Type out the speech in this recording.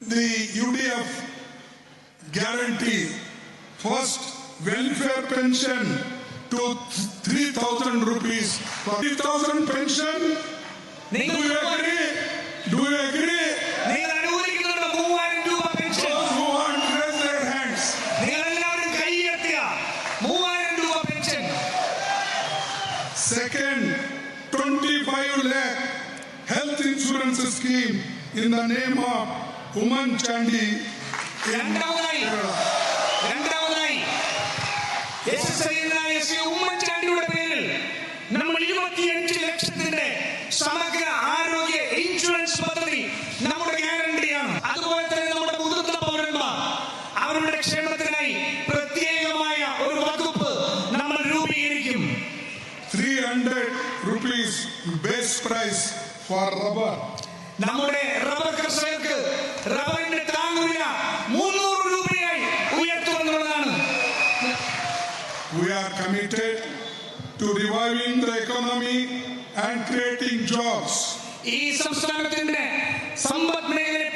the UDF guarantee first welfare pension to 3,000 rupees. 3,000 pension. Do you agree? Do you agree? Those who want to raise their hands. Second, 25 lakh health insurance scheme in the name of Uman Chandi. നമ്മൾ 25 ലക്ഷത്തിന്റെ സമഗ്ര ആരോഗ്യ insurance പദ്ധതി നമ്മുടെ ഗ്യാരണ്ടിയാണ്. അതുപോലെ തന്നെ നമ്മുടെ മുതിർന്ന പൗരന്മാർ അവരുടെ ക്ഷേമത്തിനായി പ്രത്യേകമായ ഒരു വകുപ്പ് നമ്മൾ രൂപീകരിക്കും. 300 rupees base price for rubber. നമ്മുടെ റബ്ബർ കർഷകർക്ക് റബ്ബറിന്റെ താങ്ങുവില 300 രൂപയായി ഉയർത്തുമെന്നുള്ളതാണ്. We are committed to reviving the economy and creating jobs. ഈ സംസ്ഥാനത്തിന്റെ സമ്പദ് മേഖലയെ